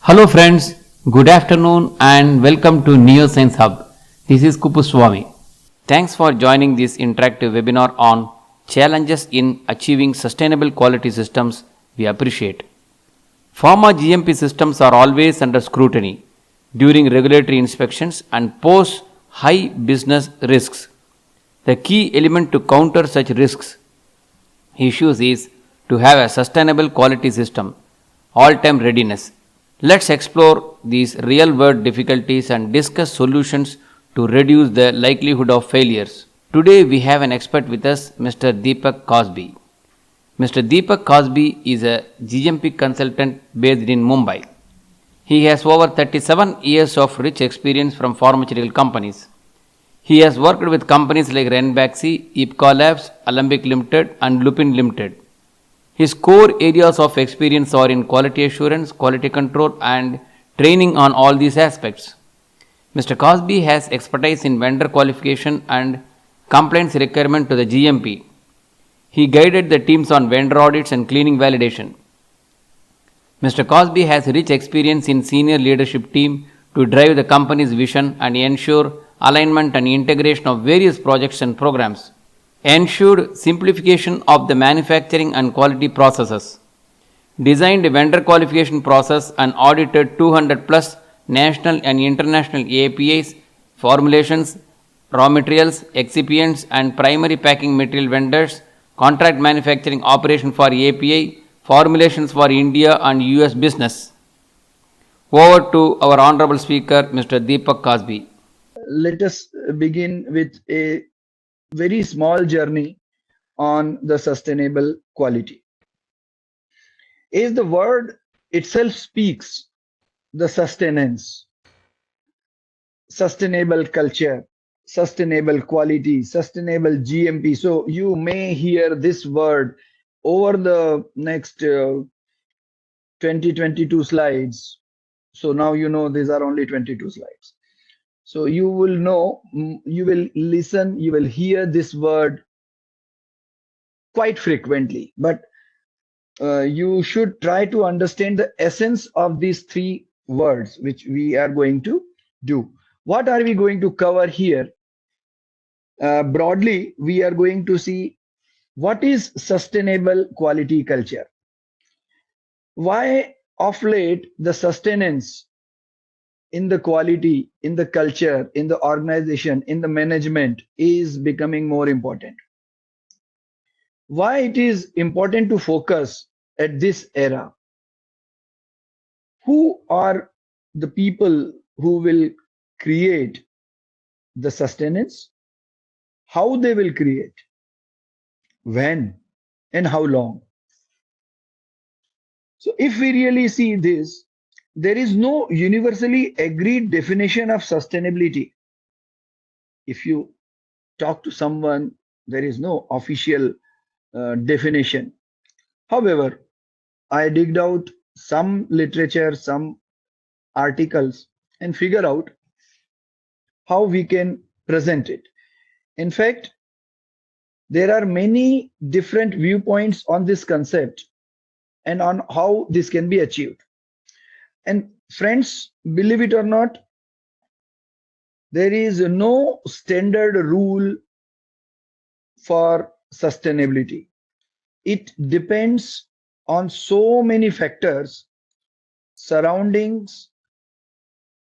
Hello friends, good afternoon and welcome to Neoscience Hub. This is Kupuswami. Thanks for joining this interactive webinar on challenges in achieving sustainable quality systems. We appreciate. Pharma GMP systems are always under scrutiny during regulatory inspections and pose high business risks. The key element to counter such risks issues is to have a sustainable quality system, all time readiness. Let's explore these real world difficulties and discuss solutions to reduce the likelihood of failures. Today we have an expert with us, Mr. Deepak Kasbi. Mr. Deepak Kasbi is a GMP consultant based in Mumbai. He has over 37 years of rich experience from pharmaceutical companies. He has worked with companies like Ranbaxy, Ipca Labs, Alembic Limited, and Lupin Limited. His core areas of experience are in quality assurance, quality control, and training on all these aspects. Mr. Kasbi has expertise in vendor qualification and compliance requirement to the GMP. He guided the teams on vendor audits and cleaning validation. Mr. Kasbi has rich experience in senior leadership team to drive the company's vision and ensure alignment and integration of various projects and programs. Ensured simplification of the manufacturing and quality processes. Designed a vendor qualification process and audited 200 plus national and international APIs, formulations, raw materials, excipients, and primary packing material vendors, contract manufacturing operation for API, formulations for India and US business. Over to our honorable speaker, Mr. Deepak Kasbi. Let us begin with a very small journey on the sustainable quality. As the word itself speaks, the sustenance, sustainable culture, sustainable quality, sustainable GMP. So you may hear this word over the next 22 slides. So now you know these are only 22 slides. So you will know, you will listen, you will hear this word quite frequently, but you should try to understand the essence of these three words, which we are going to do. What are we going to cover here? Broadly, we are going to see what is sustainable quality culture. Why of late the sustenance in the quality, in the culture, in the organization, in the management is becoming more important. Why it is important to focus at this era. Who are the people who will create the sustenance? How they will create? When? And how long? So if we really see this, there is no universally agreed definition of sustainability. If you talk to someone, there is no official definition. However, I digged out some literature, some articles, and figure out how we can present it. In fact, there are many different viewpoints on this concept and on how this can be achieved. And friends, believe it or not, there is no standard rule for sustainability. It depends on so many factors surroundings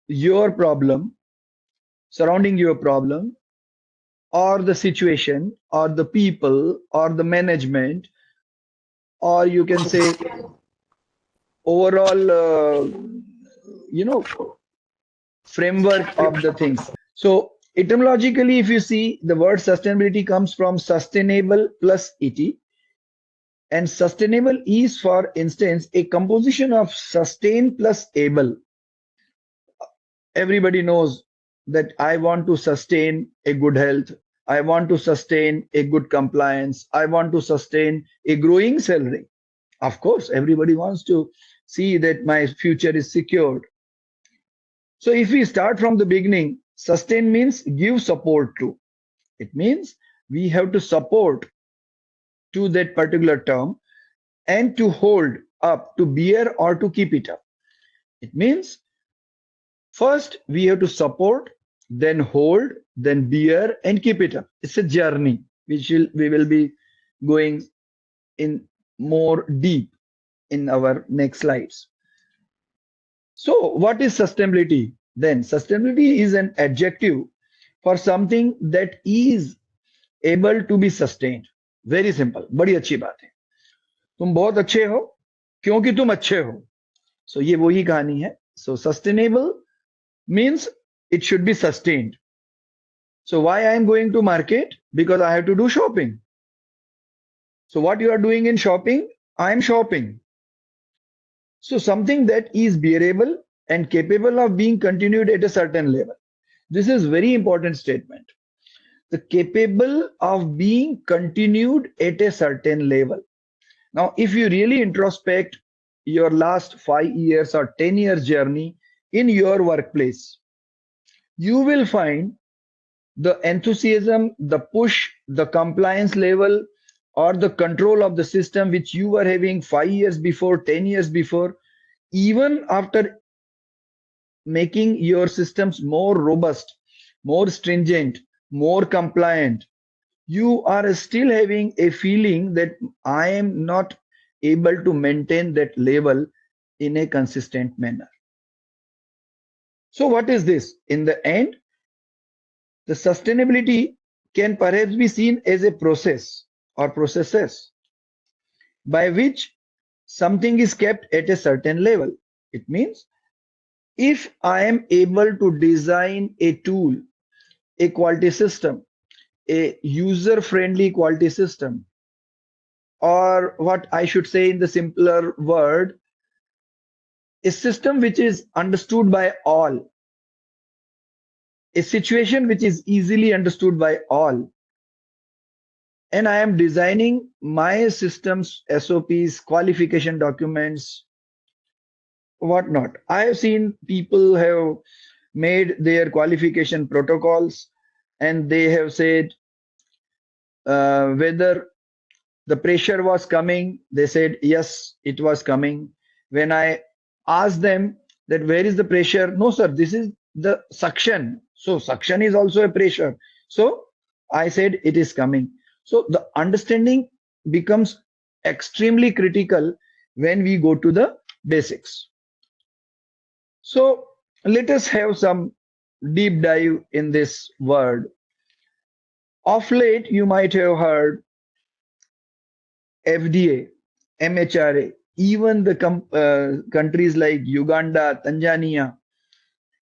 your problem, surrounding your problem, or the situation, or the people, or the management, or you can say overall, framework of the things. So etymologically, if you see, the word sustainability comes from sustainable plus et, and sustainable is, for instance, a composition of sustain plus able. Everybody knows that I want to sustain a good health, I want to sustain a good compliance, I want to sustain a growing salary. Of course, everybody wants to see that my future is secured. So if we start from the beginning, sustain means give support to. It means we have to support to that particular term and to hold up, to bear or to keep it up. It means first we have to support, then hold, then bear and keep it up. It's a journey which we will be going in more deep in our next slides. So what is sustainability? Then sustainability is an adjective for something that is able to be sustained. Very simple. बड़ी अच्छी बात है. तुम बहुत अच्छे हो क्योंकि तुम अच्छे हो. So ये वही कहानी है. So sustainable means it should be sustained. So why I am going to market? Because I have to do shopping. So what you are doing in shopping? I am shopping. So something that is bearable and capable of being continued at a certain level. This is very important statement. The capable of being continued at a certain level. Now, if you really introspect your last 5 years or 10 years journey in your workplace, you will find the enthusiasm, the push, the compliance level, or the control of the system which you were having 5 years before, 10 years before, even after making your systems more robust, more stringent, more compliant, you are still having a feeling that I am not able to maintain that level in a consistent manner. So what is this? In the end, the sustainability can perhaps be seen as a process or processes by which something is kept at a certain level. It means if I am able to design a tool, a quality system, a user-friendly quality system, or what I should say in the simpler word, a system which is understood by all, a situation which is easily understood by all, and I am designing my systems, SOPs, qualification documents, whatnot. I have seen people have made their qualification protocols and they have said whether the pressure was coming, they said yes, it was coming. When I asked them that where is the pressure, no sir, this is the suction. So suction is also a pressure. So I said it is coming. So the understanding becomes extremely critical when we go to the basics. So let us have some deep dive in this word. Of late, you might have heard FDA, MHRA, even the countries like Uganda, Tanzania,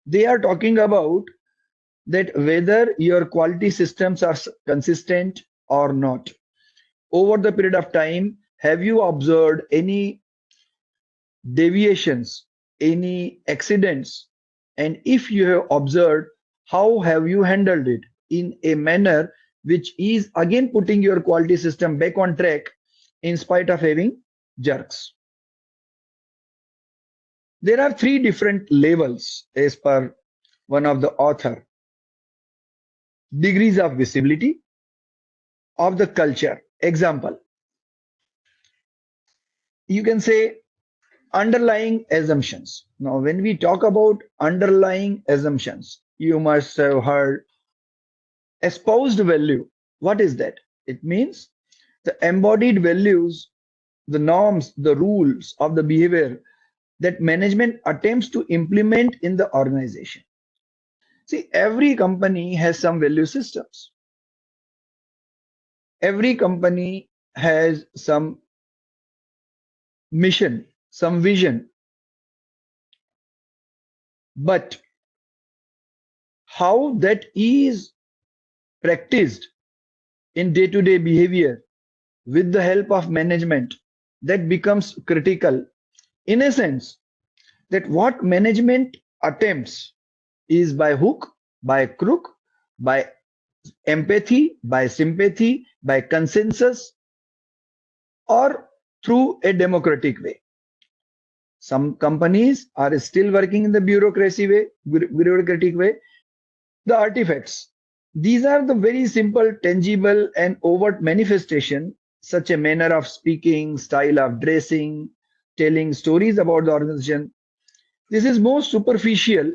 they are talking about that whether your quality systems are consistent or not. Over the period of time, have you observed any deviations, any accidents? And if you have observed, how have you handled it in a manner which is again putting your quality system back on track in spite of having jerks? There are three different levels as per one of the author. Degrees of visibility of the culture. Example, you can say underlying assumptions. Now, when we talk about underlying assumptions, you must have heard espoused value. What is that? It means the embodied values, the norms, the rules of the behavior that management attempts to implement in the organization. See, every company has some value systems. Every company has some mission, some vision. But how that is practiced in day-to-day behavior with the help of management, that becomes critical. In a sense, that what management attempts is by hook, by crook, by empathy, by sympathy, by consensus, or through a democratic way. Some companies are still working in the bureaucratic way. The artifacts. These are the very simple, tangible, and overt manifestation, such a manner of speaking, style of dressing, telling stories about the organization, This is most superficial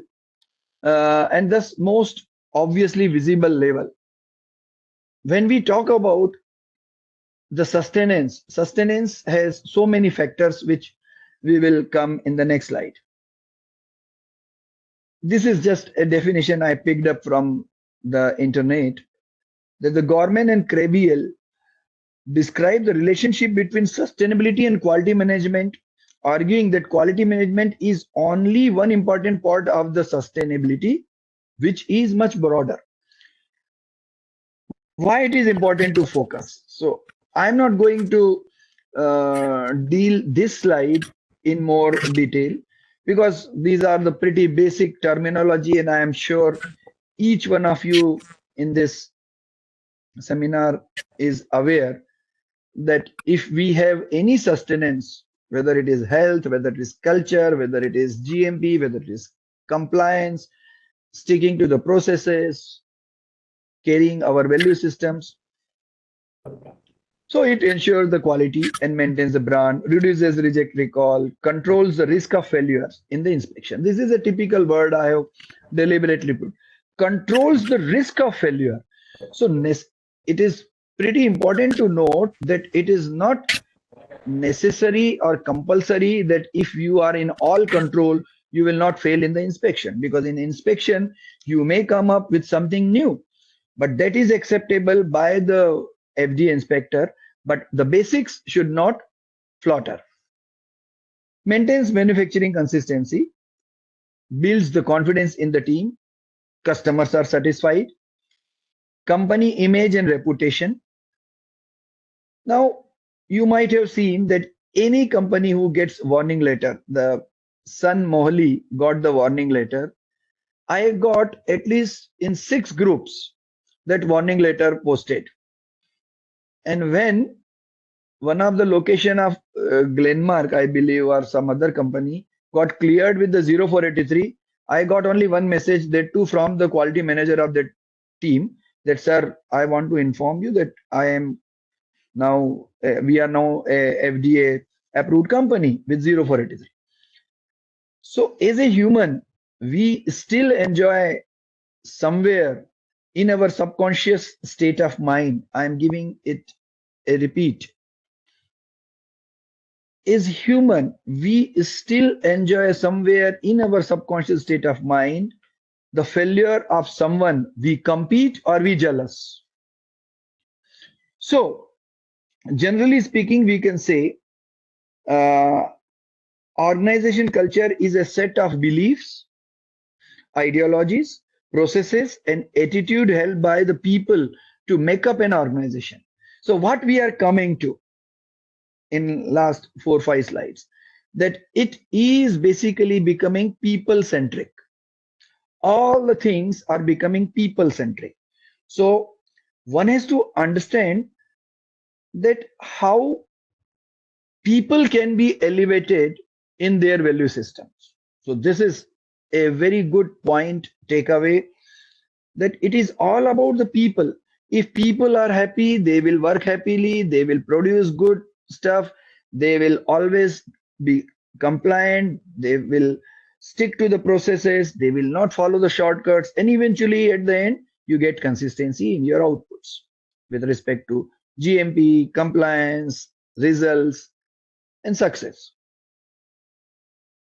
and thus most obviously visible level. When we talk about the sustenance has so many factors which we will come in the next slide. This is just a definition I picked up from the internet that the Gorman and Krebiel describe the relationship between sustainability and quality management, arguing that quality management is only one important part of the sustainability, which is much broader. Why it is important to focus? So I'm not going to deal this slide in more detail because these are the pretty basic terminology, and I am sure each one of you in this seminar is aware that if we have any sustenance, whether it is health, whether it is culture, whether it is GMP, whether it is compliance, sticking to the processes, carrying our value systems, so it ensures the quality and maintains the brand, reduces reject recall, controls the risk of failures in the inspection. This is a typical word I have deliberately put. Controls the risk of failure. So it is pretty important to note that it is not necessary or compulsory that if you are in all control, you will not fail in the inspection, because in inspection, you may come up with something new, but that is acceptable by the FD inspector, but the basics should not flutter. Maintains manufacturing consistency, builds the confidence in the team, customers are satisfied, company image and reputation. Now, you might have seen that any company who gets warning letter, the Sun Mohli got the warning letter. I got at least in 6 groups that warning letter posted. And when one of the location of Glenmark, I believe, or some other company got cleared with the 0483, I got only one message, that too from the quality manager of that team, that sir, I want to inform you that I am now, we are now a FDA approved company with 0483. So as a human, we still enjoy somewhere in our subconscious state of mind. I am giving it a repeat. As human, we still enjoy somewhere in our subconscious state of mind the failure of someone we compete or we jealous. So generally speaking, we can say uh, organization culture is a set of beliefs, ideologies, processes, and attitude held by the people to make up an organization. So what we are coming to in last 4 or 5 slides, that it is basically becoming people centric. All the things are becoming people centric. So one has to understand that how people can be elevated in their value systems. So this is a very good point takeaway, that it is all about the people. If people are happy, they will work happily, they will produce good stuff, they will always be compliant, they will stick to the processes, they will not follow the shortcuts, and eventually at the end you get consistency in your outputs with respect to GMP, compliance, results, and success.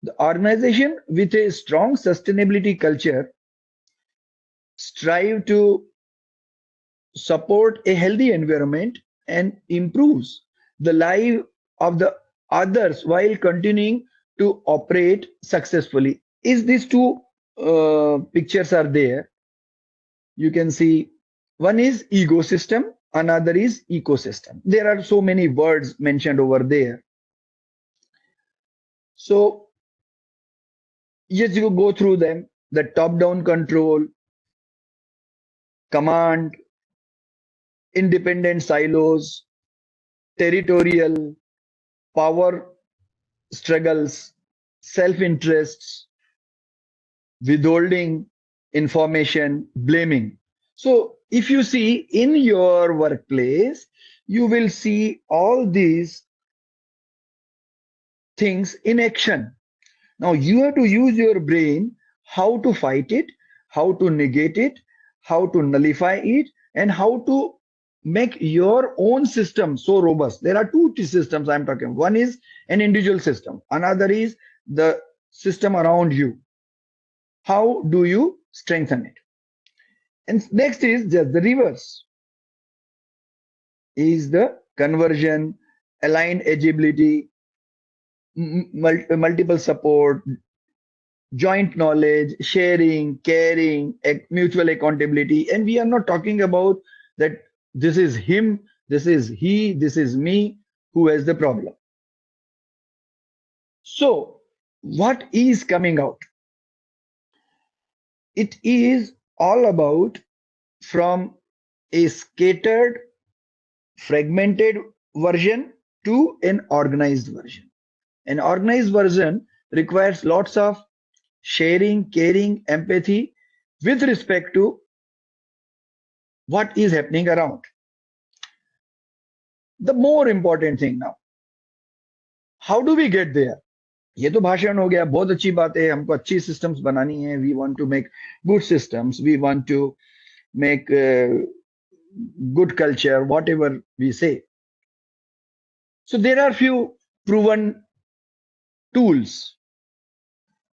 The organization with a strong sustainability culture strive to support a healthy environment and improves the life of the others while continuing to operate successfully. Is these two pictures are there? You can see one is ecosystem, another is ecosystem. There are so many words mentioned over there. So yes, you go through them. The top-down control, command, independent silos, territorial, power struggles, self-interests, withholding information, blaming. So if you see in your workplace, you will see all these things in action. Now you have to use your brain how to fight it, how to negate it, how to nullify it, and how to make your own system so robust. There are two systems I'm talking. One is an individual system, another is the system around you. How do you strengthen it? And next is just the reverse, is the conversion, aligned agility, multiple support, joint knowledge, sharing, caring, mutual accountability. And we are not talking about that this is him, this is he, this is me who has the problem. So, what is coming out? It is all about from a scattered, fragmented version to an organized version. An organized version requires lots of sharing, caring, empathy with respect to what is happening around. The more important thing now, how do we get there? ये तो भाषण हो गया, बहुत अच्छी बात है, हमको अच्छी systems बनानी है, we want to make good systems, we want to make good culture, whatever we say. So there are few proven tools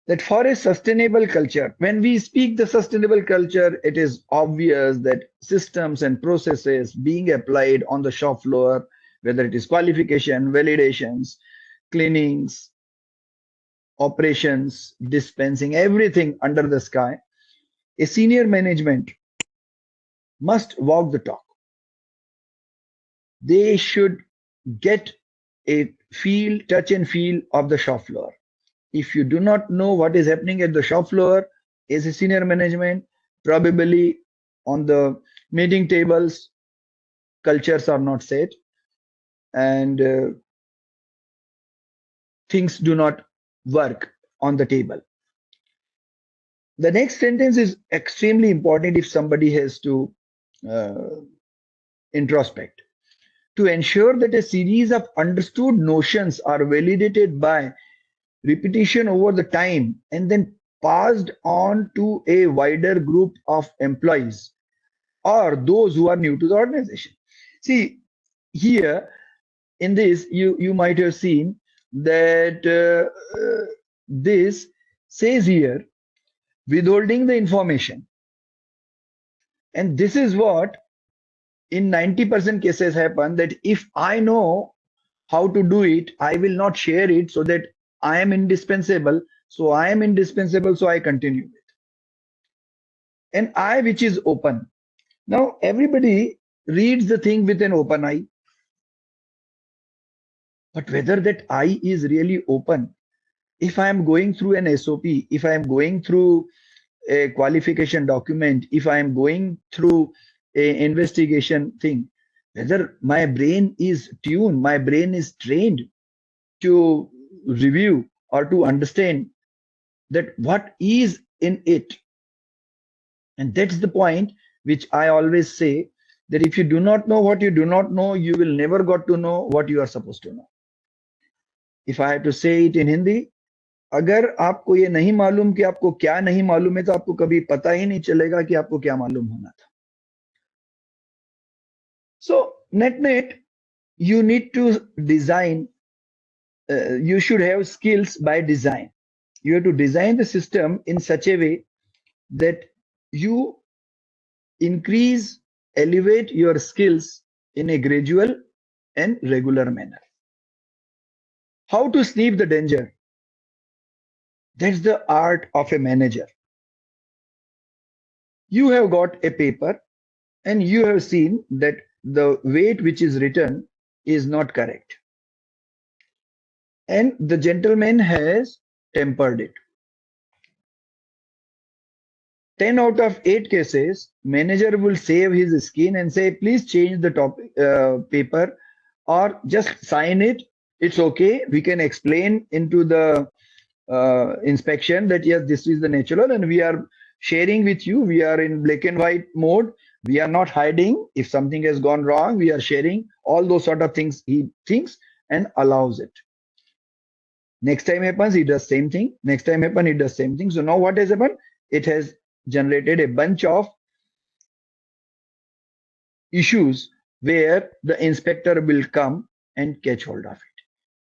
that for a sustainable culture, when we speak the sustainable culture, it is obvious that systems and processes being applied on the shop floor, whether it is qualification, validations, cleanings, operations, dispensing, everything under the sky, a senior management must walk the talk. They should get a feel, touch and feel of the shop floor. If you do not know what is happening at the shop floor as a senior management, probably on the meeting tables, cultures are not set and things do not work on the table. The next sentence is extremely important if somebody has to uh, introspect. To ensure that a series of understood notions are validated by repetition over the time and then passed on to a wider group of employees or those who are new to the organization. See, here in this, you might have seen that this says here withholding the information. And this is what in 90% cases happen, that if I know how to do it, I will not share it so that I am indispensable. So I am indispensable, so I continue it. An eye which is open. Now everybody reads the thing with an open eye. But whether that eye is really open, if I am going through an SOP, if I am going through a qualification document, if I am going through a investigation thing, whether my brain is tuned, my brain is trained to review or to understand that what is in it. And that's the point which I always say, that if you do not know what you do not know, you will never got to know what you are supposed to know. If I have to say it in Hindi, अगर आपको ये नहीं मालूम कि आपको क्या नहीं मालूम है, तो आपको कभी पता ही नहीं चलेगा कि आपको क्या मालूम होना था. So net, you need to design, you should have skills by design. You have to design the system in such a way that you increase, elevate your skills in a gradual and regular manner. How to sniff the danger? That's the art of a manager. You have got a paper and you have seen that the weight which is written is not correct. And the gentleman has tempered it. 10 out of 8 cases, manager will save his skin and say, please change the paper or just sign it. It's okay. We can explain into the inspection that yes, this is the natural and we are sharing with you. We are in black and white mode. We are not hiding. If something has gone wrong, we are sharing all those sort of things. He thinks and allows it. Next time happens, he does same thing. Next time happen, he does same thing. So now what has happened? It has generated a bunch of issues where the inspector will come and catch hold of it.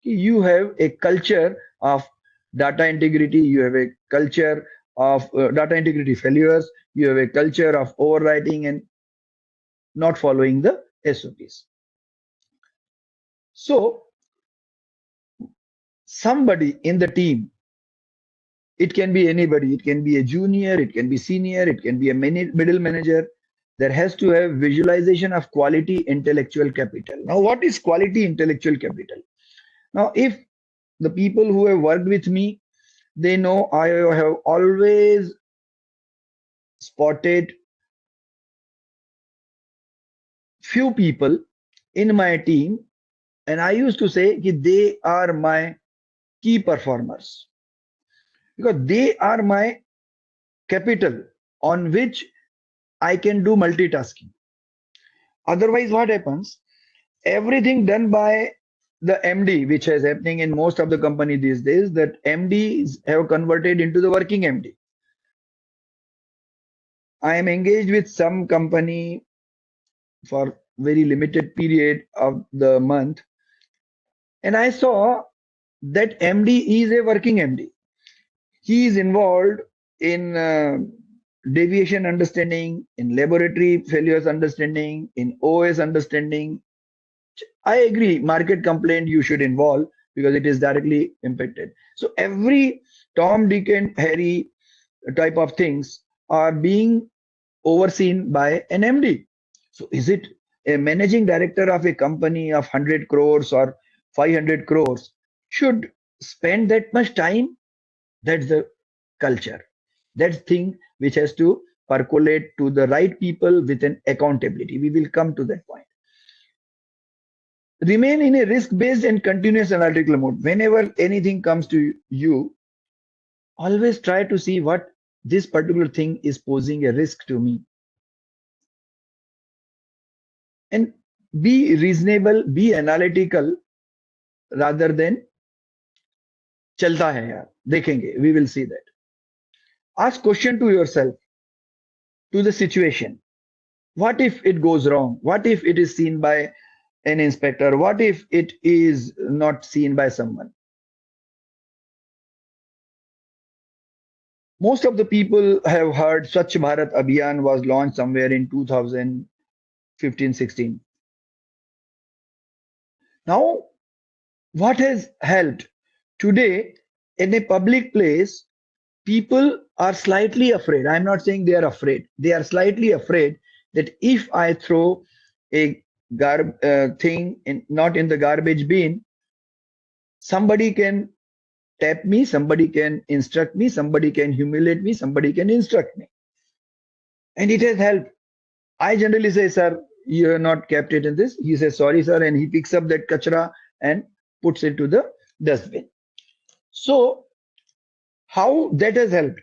You have a culture of data integrity, you have a culture of data integrity failures, you have a culture of overwriting and not following the SOPs. So somebody in the team, it can be anybody, it can be a junior, it can be senior, it can be a middle manager. There has to have visualization of quality intellectual capital. Now, what is quality intellectual capital? Now, if the people who have worked with me, they know I have always spotted few people in my team, and I used to say that they are my key performers because they are my capital on which I can do multitasking. Otherwise, what happens? Everything done by the MD, which is happening in most of the company these days, that MDs have converted into the working MD. I am engaged with some company for very limited period of the month, and I saw that MD is a working MD. He is involved in deviation understanding, in laboratory failures understanding, in OS understanding. I agree, market complaint you should involve because it is directly impacted. So every Tom, Dick, and Harry type of things are being overseen by an MD. So is it a managing director of a company of 100 crores or 500 crores should spend that much time? That's the culture. That's thing which has to percolate to the right people with an accountability. We will come to that point. Remain in a risk-based and continuous analytical mode. Whenever anything comes to you, always try to see what this particular thing is posing a risk to me. And be reasonable, be analytical rather than चलता है यार देखेंगे, we will see that. Ask question to yourself, to the situation. What if it goes wrong? What if it is seen by an inspector? What if it is not seen by someone? Most of the people have heard Swachh Bharat Abhiyan was launched somewhere in 2015-16. Now, what has helped? Today, in a public place, people are slightly afraid. I'm not saying they are afraid. They are slightly afraid that if I throw a thing not in the garbage bin, somebody can tap me, somebody can instruct me, somebody can humiliate me, somebody can instruct me. And it has helped. I generally say, sir, you have not kept it in this. He says, sorry, sir, and he picks up that kachra and puts it to the dustbin. So, how that has helped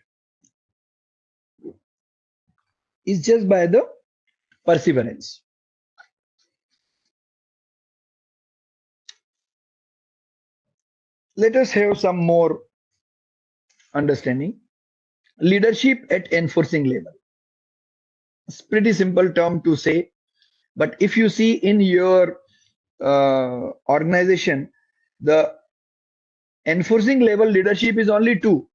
is just by the perseverance. Let us have some more understanding. Leadership at enforcing level. It's pretty simple term to say, but if you see in your organization, the enforcing level leadership is only two.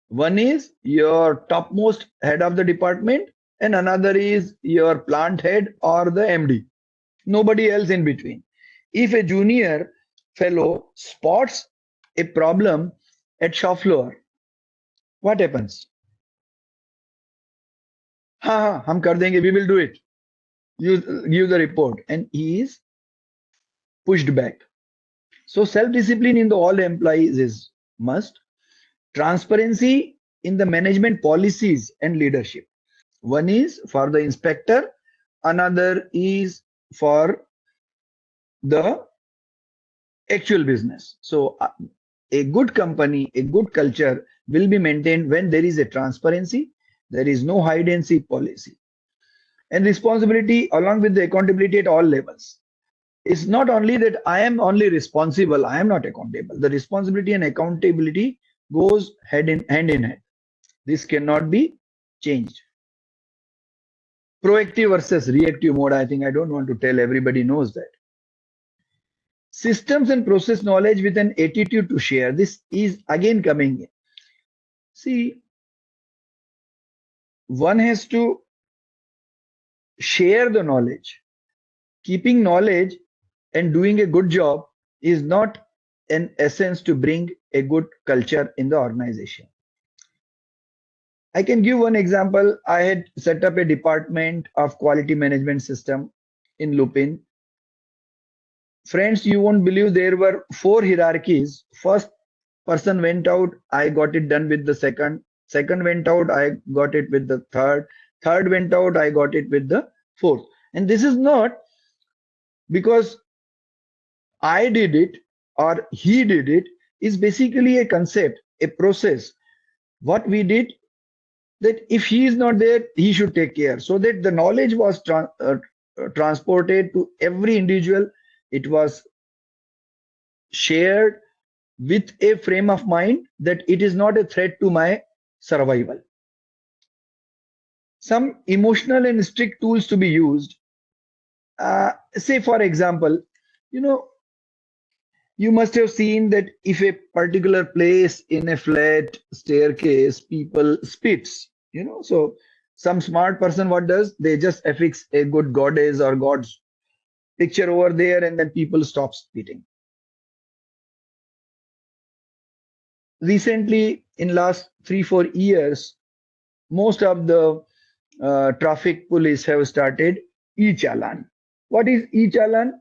One is your topmost head of the department, and another is your plant head or the MD. Nobody else in between. If a junior fellow spots a problem at shop floor, what happens? हाँ हम कर देंगे, we will do it. You give the report, and he is pushed back. So self-discipline in the all employees is must. Transparency in the management policies and leadership. One is for the inspector, another is for the actual business. So a good company, a good culture will be maintained when there is a transparency, there is no hide and seek policy, and responsibility along with the accountability at all levels. It's not only that I am only responsible, I am not accountable. The responsibility and accountability goes hand in hand. This cannot be changed. Proactive versus reactive mode, I think I don't want to tell, everybody knows that. Systems and process knowledge with an attitude to share. This is again coming in. See, one has to share the knowledge. Keeping knowledge and doing a good job is not an essence to bring a good culture in the organization. I can give one example. I had set up a department of quality management system in Lupin. Friends, you won't believe there were 4 hierarchies. First person went out, I got it done with the second. Second went out, I got it with the third. Third went out, I got it with the fourth. And this is not because I did it or he did it, is basically a concept, a process. What we did, that if he is not there, he should take care, so that the knowledge was transported to every individual. It was shared with a frame of mind that it is not a threat to my survival. Some emotional and strict tools to be used. Say, for example, you know, you must have seen that if a particular place in a flat staircase, people spits, so some smart person, what does? They just affix a good goddess or god's picture over there, and then people stop spitting. Recently, in last 3-4 years, most of the traffic police have started e-challan. What is e-challan?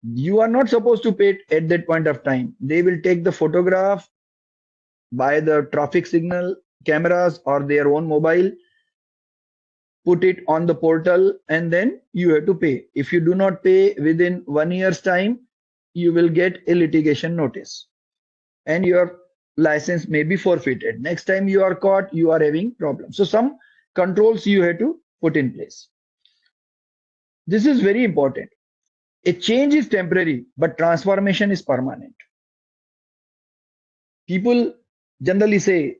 You are not supposed to pay it at that point of time. They will take the photograph by the traffic signal cameras or their own mobile, put it on the portal, and then you have to pay. If you do not pay within 1 year's time, you will get a litigation notice and your license may be forfeited. Next time you are caught, you are having problems. So some controls you have to put in place. This is very important. A change is temporary, but transformation is permanent. People generally say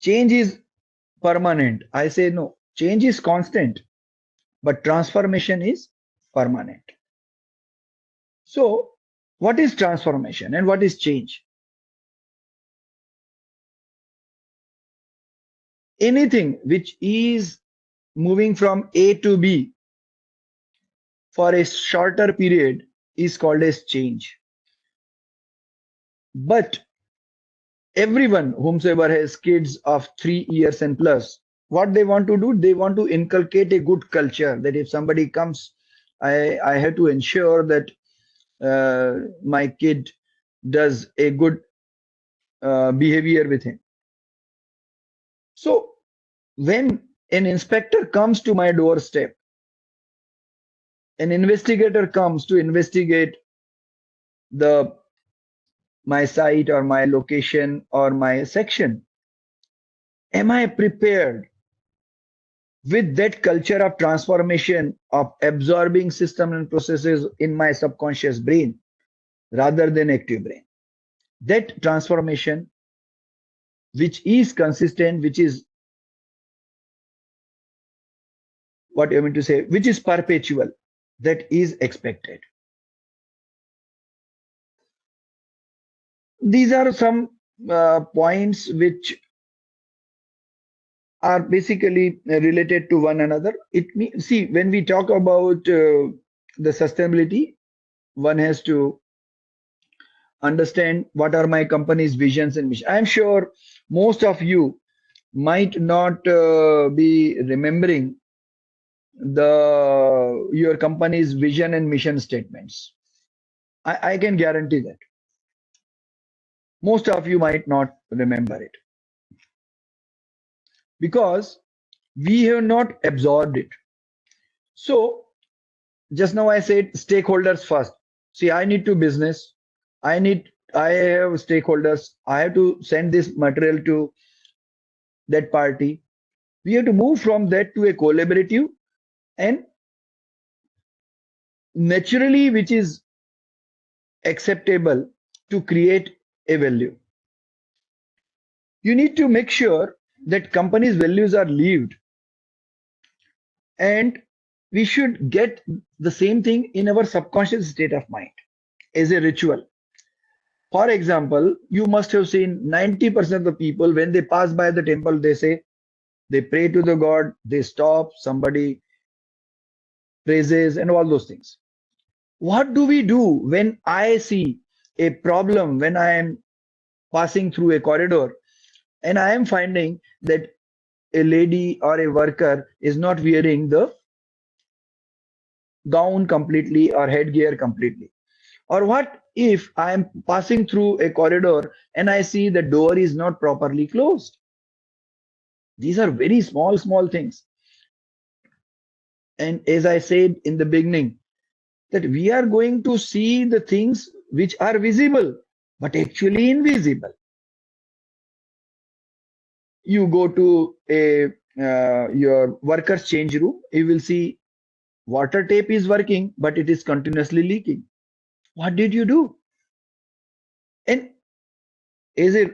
change is permanent. I say no, change is constant, but transformation is permanent. So, what is transformation and what is change? Anything which is moving from A to B for a shorter period is called as change. But everyone, whomsoever has kids of 3 years and plus, what they want to do, they want to inculcate a good culture, that if somebody comes, I have to ensure that my kid does a good behavior with him. So when an inspector comes to my doorstep, an investigator comes to investigate my site or my location or my section, am I prepared with that culture of transformation, of absorbing system and processes in my subconscious brain rather than active brain? That transformation, which is consistent, which is what you mean to say, which is perpetual, that is expected. These are some points which are basically related to one another. See, when we talk about the sustainability, one has to understand what are my company's visions and mission. I'm sure most of you might not be remembering your company's vision and mission statements. I can guarantee that most of you might not remember it because we have not absorbed it. So just now I said stakeholders first. See, I need to business. I have stakeholders. I have to send this material to that party. We have to move from that to a collaborative and naturally which is acceptable to create a value. You need to make sure that company's values are lived, and we should get the same thing in our subconscious state of mind as a ritual. For example, you must have seen 90% of the people when they pass by the temple, they say, they pray to the god, they stop, somebody praises, and all those things. What do we do when I see a problem, when I am passing through a corridor and I am finding that a lady or a worker is not wearing the gown completely or headgear completely? Or what if I am passing through a corridor and I see the door is not properly closed? These are very small, small things. And as I said in the beginning, that we are going to see the things which are visible, but actually invisible. You go to a your workers change room, you will see water tape is working, but it is continuously leaking. What did you do? And as a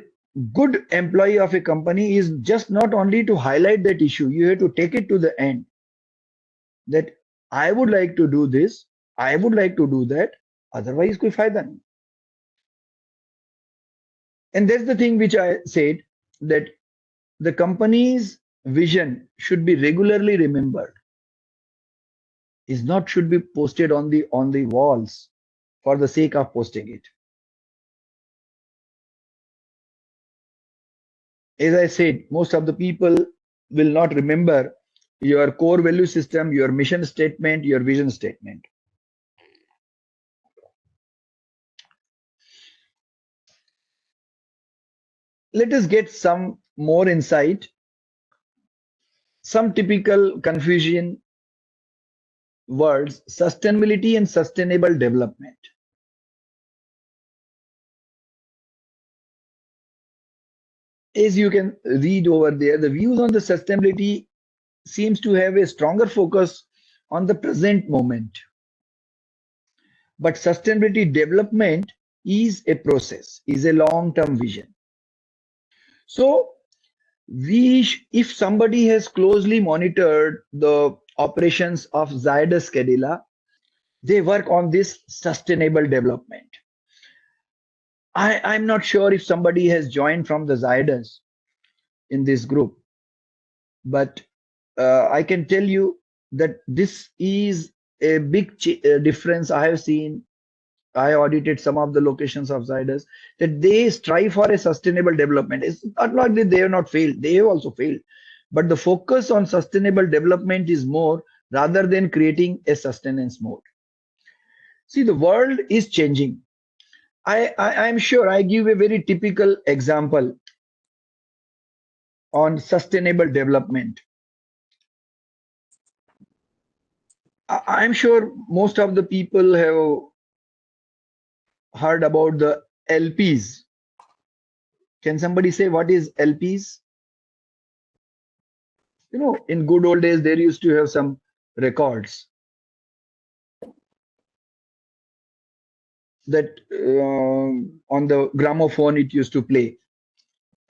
good employee of a company is just not only to highlight that issue, you have to take it to the end, that I would like to do this, I would like to do that, otherwise koi fayda nahi. And that's the thing which I said, that the company's vision should be regularly remembered, is not should be posted on the walls for the sake of posting it. As I said, most of the people will not remember your core value system, your mission statement, your vision statement. Let us get some more insight, some typical confusion words: sustainability and sustainable development. As you can read over there, the views on the sustainability seems to have a stronger focus on the present moment. But sustainability development is a process, is a long-term vision. So if somebody has closely monitored the operations of Zydus Cadila, they work on this sustainable development. I'm not sure if somebody has joined from the Zydus in this group, but I can tell you that this is a big difference I have seen. I audited some of the locations of Zydus, that they strive for a sustainable development. It's not like that they have not failed, they have also failed. But the focus on sustainable development is more, rather than creating a sustenance mode. See, the world is changing. I'm sure I give a very typical example on sustainable development. I'm sure most of the people have heard about the LPs. Can somebody say what is LPs? You know, in good old days, there used to have some records that on the gramophone it used to play.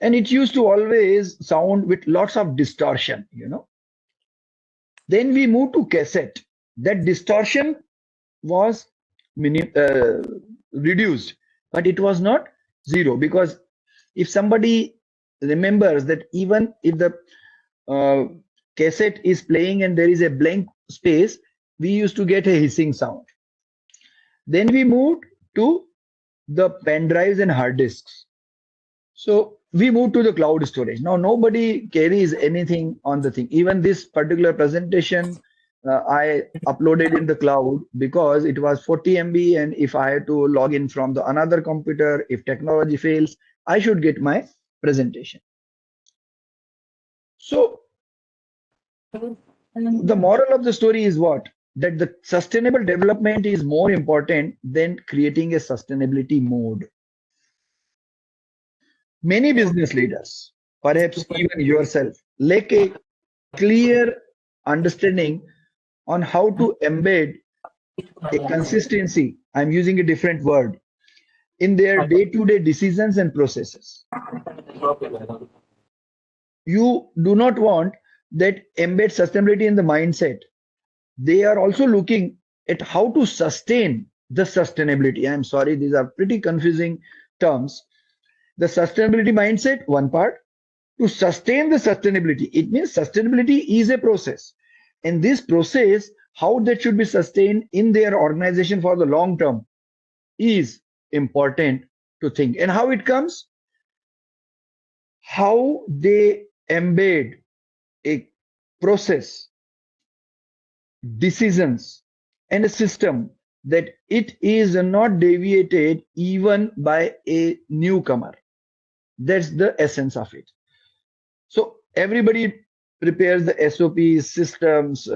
And it used to always sound with lots of distortion, you know. Then we moved to cassette. That distortion was reduced, but it was not zero, because if somebody remembers that even if the cassette is playing and there is a blank space, we used to get a hissing sound. Then we moved to the pen drives and hard disks. So we moved to the cloud storage. Now nobody carries anything on the thing. Even this particular presentation, I uploaded in the cloud because it was 40 MB, and if I had to log in from the another computer, if technology fails, I should get my presentation. So the moral of the story is what? That the sustainable development is more important than creating a sustainability mode. Many business leaders, perhaps even yourself, lack a clear understanding on how to embed a consistency. I'm using a different word in their day-to-day decisions and processes. You do not want that embed sustainability in the mindset. They are also looking at how to sustain the sustainability. I'm sorry, these are pretty confusing terms. The sustainability mindset, one part. To sustain the sustainability, it means sustainability is a process. And this process, how that should be sustained in their organization for the long term is important to think. And how it comes, how they embed a process, decisions, and a system that it is not deviated even by a newcomer. That's the essence of it. So everybody prepares the SOPs, systems,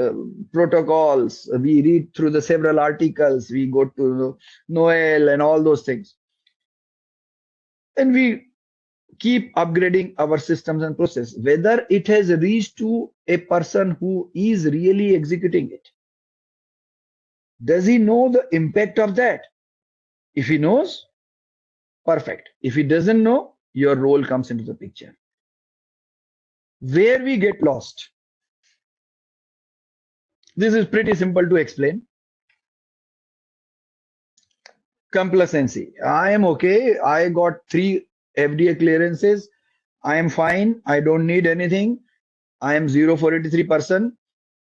protocols. We read through the several articles. We go to Noel and all those things. And we keep upgrading our systems and process, whether it has reached to a person who is really executing it. Does he know the impact of that? If he knows, perfect. If he doesn't know, your role comes into the picture. Where we get lost. This is pretty simple to explain. Complacency. I am okay. I got 3 FDA clearances. I am fine. I don't need anything. I am 0483 person.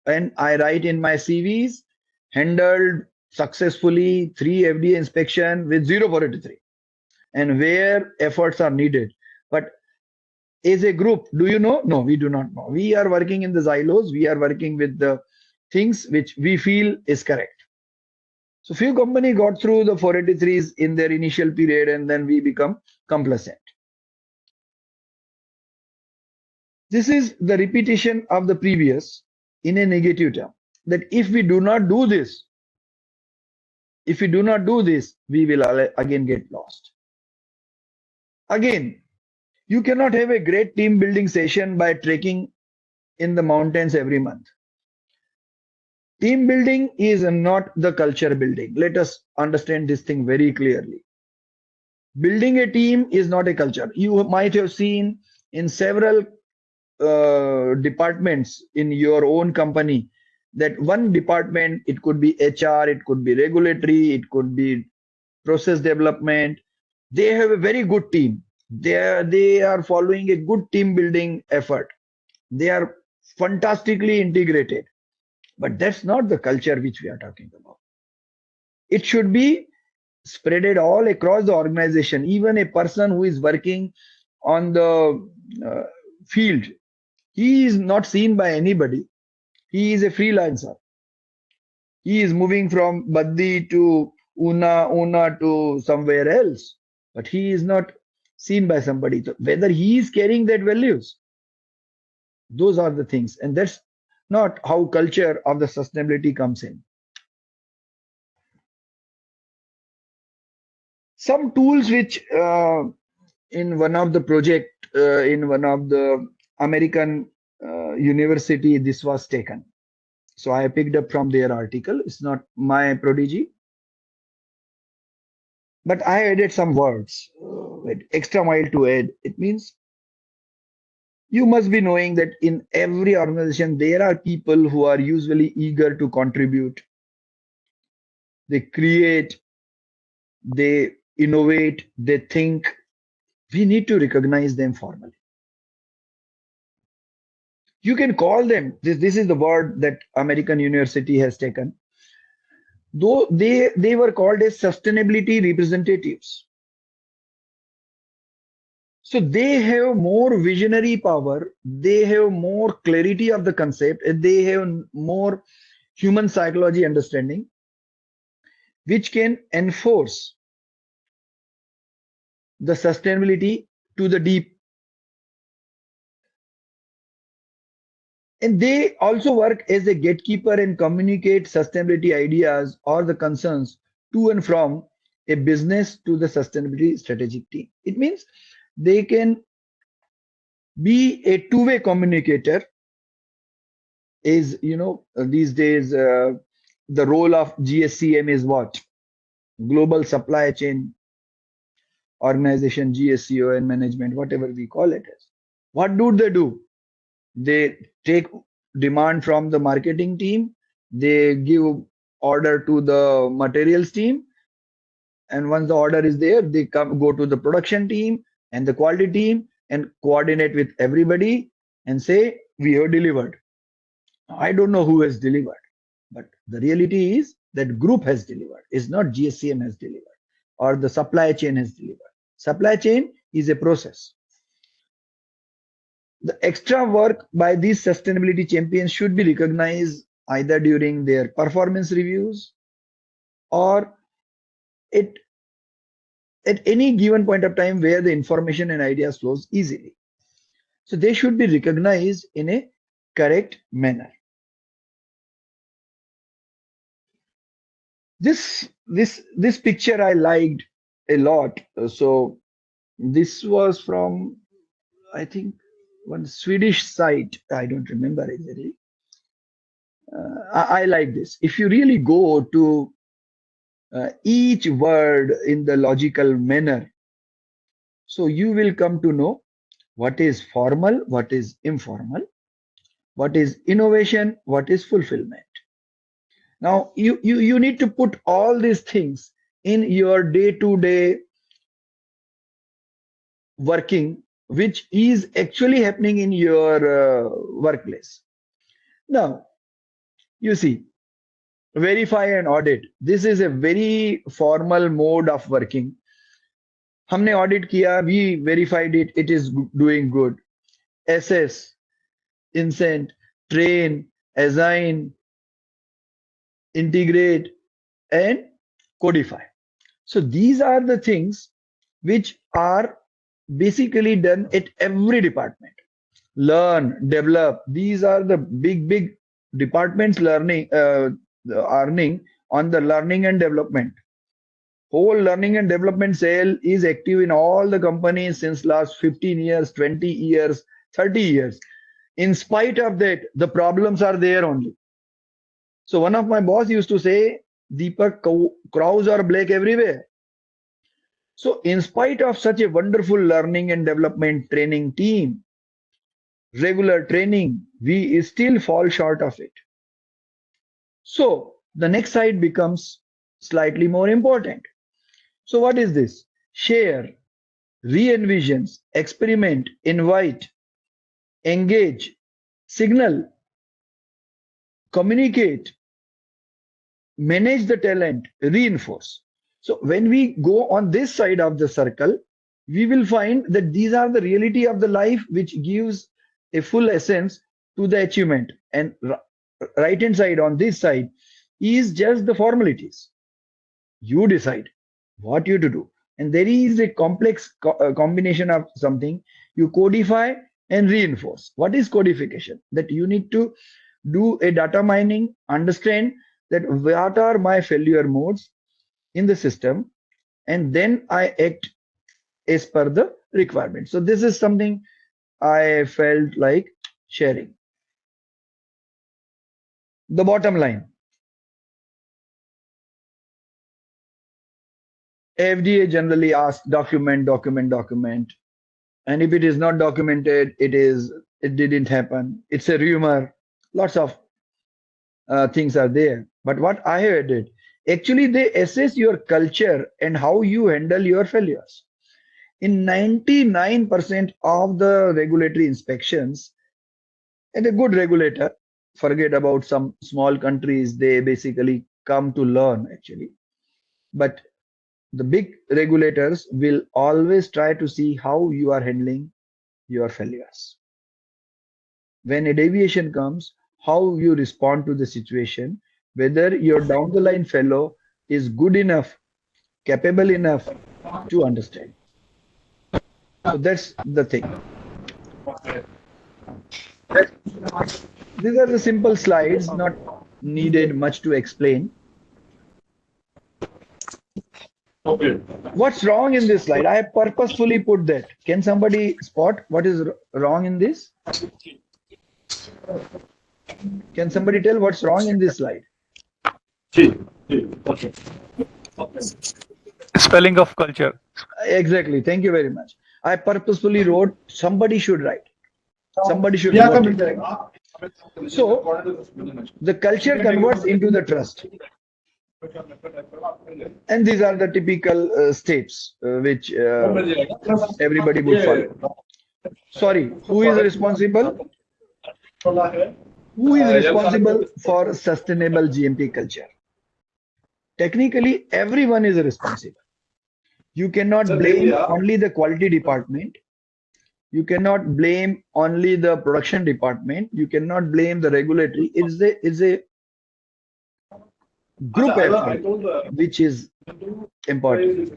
And I write in my CVs, handled successfully 3 FDA inspection with 0483. And where efforts are needed. But as a group, do you know? No, we do not know. We are working in the silos. We are working with the things which we feel is correct. So few company got through the 483s in their initial period and then we become complacent. This is the repetition of the previous in a negative term. That if we do not do this, we will again get lost. Again, you cannot have a great team building session by trekking in the mountains every month. Team building is not the culture building. Let us understand this thing very clearly. Building a team is not a culture. You might have seen in several departments in your own company that one department, it could be HR, it could be regulatory, it could be process development. They have a very good team. They are following a good team building effort. They are fantastically integrated. But that's not the culture which we are talking about. It should be spreaded all across the organization. Even a person who is working on the field, he is not seen by anybody. He is a freelancer. He is moving from Baddi to Una to somewhere else, but he is not seen by somebody. So whether he is carrying that values, those are the things, and that's not how culture of the sustainability comes in. Some tools which in one of the project in one of the American university, this was taken. So I picked up from their article. It's not my prodigy, but I added some words, with extra mile to add. It means you must be knowing that in every organization, there are people who are usually eager to contribute. They create, they innovate, they think. We need to recognize them formally. You can call them, this is the word that American university has taken, though they were called as sustainability representatives. So they have more visionary power, they have more clarity of the concept, and they have more human psychology understanding, which can enforce the sustainability to the deep. And they also work as a gatekeeper and communicate sustainability ideas or the concerns to and from a business to the sustainability strategic team. It means they can be a two-way communicator. Is these days the role of GSCM is what? Global Supply Chain Organization, GSCO and management, whatever we call it as. What do? They take demand from the marketing team, they give order to the materials team, and once the order is there, they go to the production team and the quality team and coordinate with everybody and say we have delivered. I don't know who has delivered, but the reality is that group has delivered. It's not GSCM has delivered or the supply chain has delivered. Supply chain is a process. The extra work by these sustainability champions should be recognized either during their performance reviews or it at any given point of time where the information and ideas flows easily. So they should be recognized in a correct manner. This picture I liked a lot. So this was from, I think, one Swedish site. I don't remember exactly. I like this. If you really go to each word in the logical manner, so you will come to know what is formal, what is informal, what is innovation, what is fulfillment. Now you need to put all these things in your day-to-day working, which is actually happening in your workplace. Now you see, verify and audit. This is a very formal mode of working. हमने audit किया, we verified it, it is doing good. Assess, incent, train, assign, integrate, and codify. So these are the things which are basically done at every department. Learn, develop. These are the big departments earning on the learning and development. Whole learning and development cell is active in all the companies since last 15 years, 20 years, 30 years. In spite of that, the problems are there only. So one of my boss used to say, Deepak, crows are black everywhere. So in spite of such a wonderful learning and development training team, regular training, we still fall short of it. So the next side becomes slightly more important. So what is this? Share, re-envisions, experiment, invite, engage, signal, communicate, manage the talent, reinforce. So when we go on this side of the circle, we will find that these are the reality of the life which gives a full essence to the achievement. And right hand side on this side is just the formalities. You decide what you to do. And there is a complex combination of something. You codify and reinforce. What is codification? That you need to do a data mining, understand that what are my failure modes in the system, and then I act as per the requirement. So this is something I felt like sharing. The bottom line. FDA generally asks document, document, document. And if it is not documented, it didn't happen. It's a rumor. Lots of things are there. But what I have added, actually they assess your culture and how you handle your failures. In 99% of the regulatory inspections, and a good regulator, forget about some small countries, they basically come to learn actually. But the big regulators will always try to see how you are handling your failures. When a deviation comes, how you respond to the situation, whether your down the line fellow is good enough, capable enough to understand. So that's the thing. These are the simple slides, not needed much to explain. What's wrong in this slide? I have purposefully put that. Can somebody spot what is wrong in this? Can somebody tell what's wrong in this slide? Okay. Spelling of culture. Exactly. Thank you very much. I purposefully wrote somebody should write. Somebody should Yeah, vote come in it. there. So the culture converts into the trust. And these are the typical steps which everybody would follow. Sorry, who is responsible? Who is responsible for sustainable GMP culture? Technically, everyone is responsible. You cannot blame only the quality department. You cannot blame only the production department. You cannot blame the regulatory. It's a group effort which is important.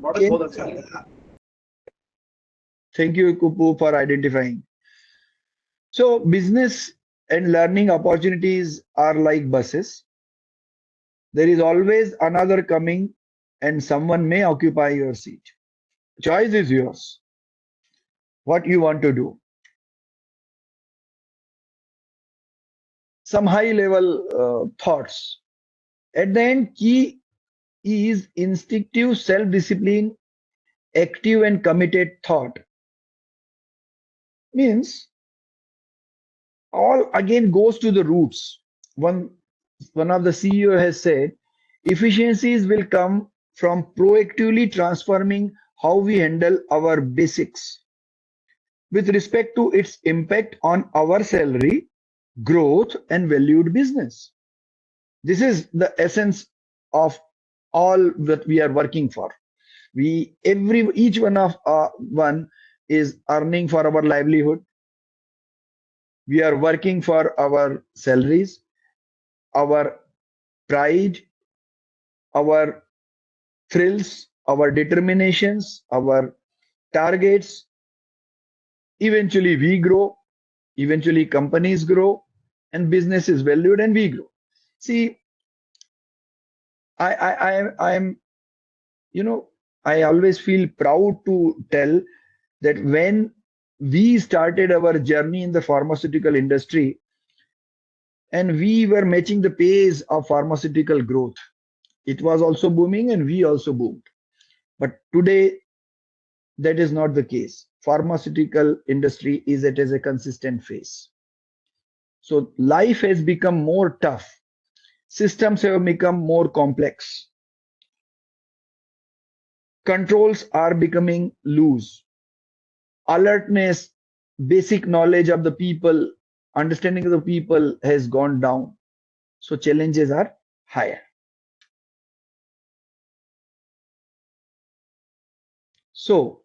Okay. Thank you, Kupu, for identifying. So business and learning opportunities are like buses. There is always another coming and someone may occupy your seat. Choice is yours. What you want to do. Some high level thoughts. At the end, key is instinctive self-discipline, active and committed thought. Means all again goes to the roots. One of the CEO has said, efficiencies will come from proactively transforming how we handle our basics with respect to its impact on our salary, growth, and valued business. This is the essence of all that we are working for. Each one of one is earning for our livelihood. We are working for our salaries, our pride, our thrills, our determinations, our targets. Eventually we grow, eventually companies grow, and business is valued and we grow. See, I'm, I always feel proud to tell that when we started our journey in the pharmaceutical industry and we were matching the pace of pharmaceutical growth, it was also booming and we also boomed. But today, that is not the case. Pharmaceutical industry is at a consistent phase. So life has become more tough. Systems have become more complex. Controls are becoming loose. Alertness, basic knowledge of the people, understanding of the people has gone down. So challenges are higher. So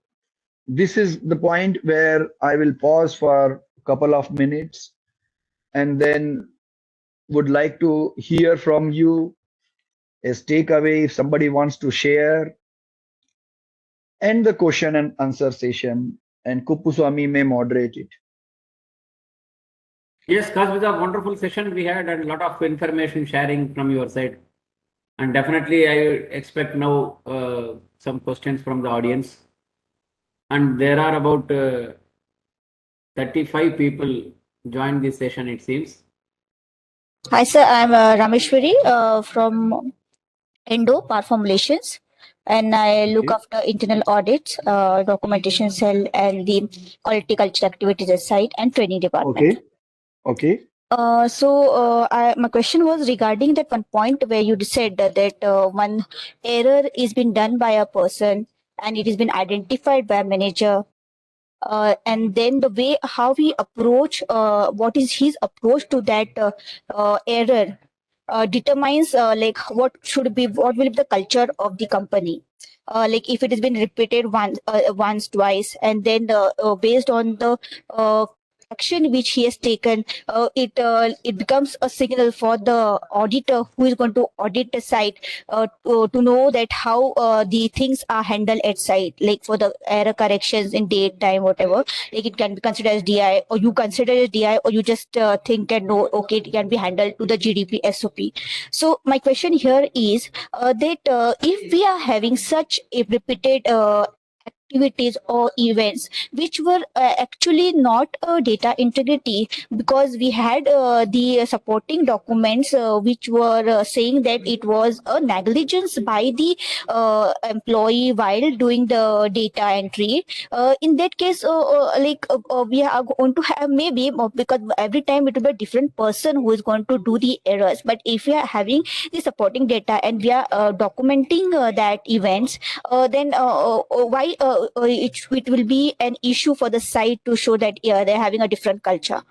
this is the point where I will pause for a couple of minutes and then would like to hear from you as takeaway if somebody wants to share, and the question and answer session, and Kuppuswamy may moderate it. Yes, Cause with a wonderful session we had and a lot of information sharing from your side. And definitely, I expect now some questions from the audience. And there are about 35 people joined this session, it seems. Hi, sir. I'm Rameshwari from Endo Power Formulations, and I look Okay. after internal audits, documentation cell, and the quality culture activities at site and training department. Okay. Okay. My question was regarding that one point where you said that one error is been done by a person and it has been identified by a manager, and then the way how we approach, what is his approach to that error determines like what will be the culture of the company. Like if it has been repeated once, twice, and then based on the action which he has taken, it becomes a signal for the auditor who is going to audit the site to know that how the things are handled at site, like for the error corrections in date, time, whatever. Like it can be considered as DI, or you consider as DI, or you just think and know, okay, it can be handled to the GDP SOP. So my question here is that if we are having such a repeated activities or events which were actually not data integrity, because we had the supporting documents which were saying that it was a negligence by the employee while doing the data entry. In that case, we are going to have maybe because every time it will be a different person who is going to do the errors. But if we are having the supporting data and we are documenting that events, then why it will be an issue for the site to show that they're having a different culture?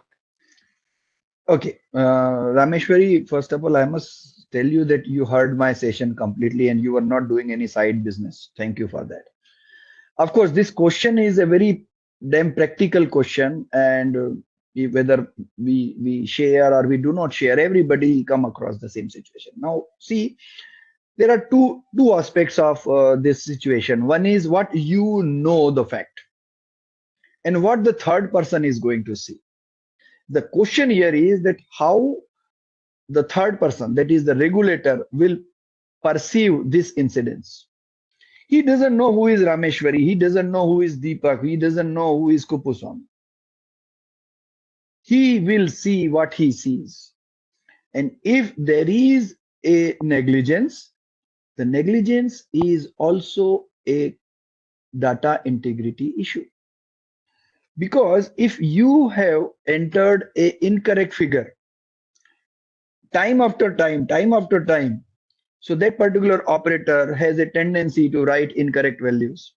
Okay, Rameshwari, first of all, I must tell you that you heard my session completely and you were not doing any side business. Thank you for that. Of course, this question is a very damn practical question, and whether we share or we do not share, everybody come across the same situation. Now, see, there are two aspects of this situation. One is what you know the fact, and what the third person is going to see. The question here is that how the third person, that is the regulator, will perceive this incidence. He doesn't know who is Rameshwari, he doesn't know who is Deepak, he doesn't know who is Kupuswamy. He will see what he sees. And if there is a negligence, the negligence is also a data integrity issue. Because if you have entered a incorrect figure time after time, so that particular operator has a tendency to write incorrect values.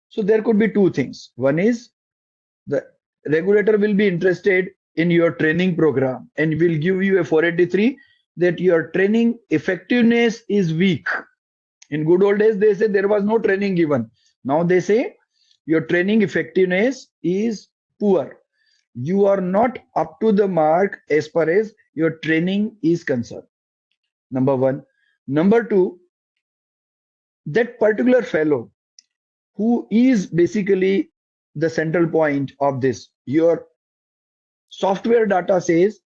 So there could be two things. One is the regulator will be interested in your training program and will give you a 483 that your training effectiveness is weak. In good old days, they say there was no training given. Now they say your training effectiveness is poor. You are not up to the mark as far as your training is concerned. Number one. Number two, that particular fellow who is basically the central point of this, your software data says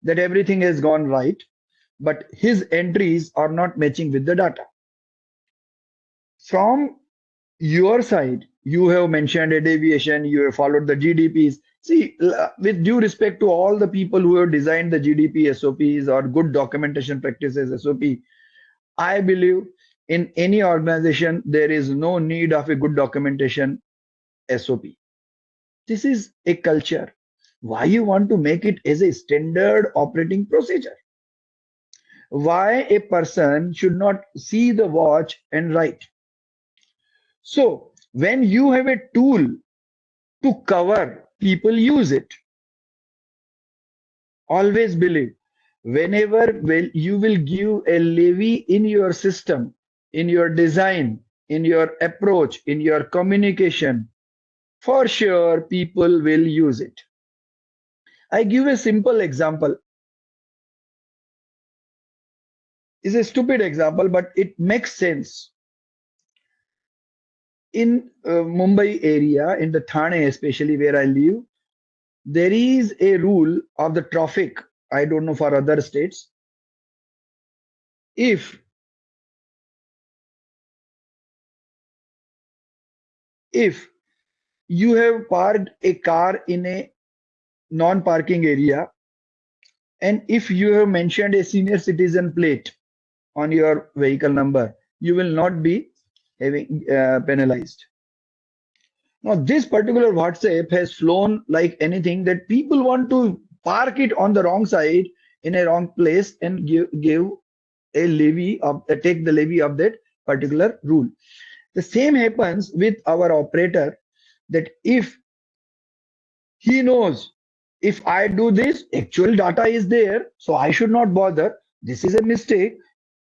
that everything has gone right, but his entries are not matching with the data. From your side, you have mentioned a deviation, you have followed the GDPs. See, with due respect to all the people who have designed the GDP SOPs or good documentation practices SOP, I believe in any organization, there is no need of a good documentation SOP. This is a culture. Why you want to make it as a standard operating procedure? Why a person should not see the watch and write? So when you have a tool to cover, people use it. Always believe whenever you will give a levy in your system, in your design, in your approach, in your communication, for sure people will use it. I give a simple example. It's a stupid example, but it makes sense. In Mumbai area, in the Thane especially where I live, there is a rule of the traffic. I don't know for other states. If you have parked a car in a non-parking area, and if you have mentioned a senior citizen plate on your vehicle number, you will not be having penalized. Now, this particular WhatsApp has flown like anything that people want to park it on the wrong side in a wrong place and give a levy of take the levy of that particular rule. The same happens with our operator, that if he knows if I do this, actual data is there, so I should not bother. This is a mistake.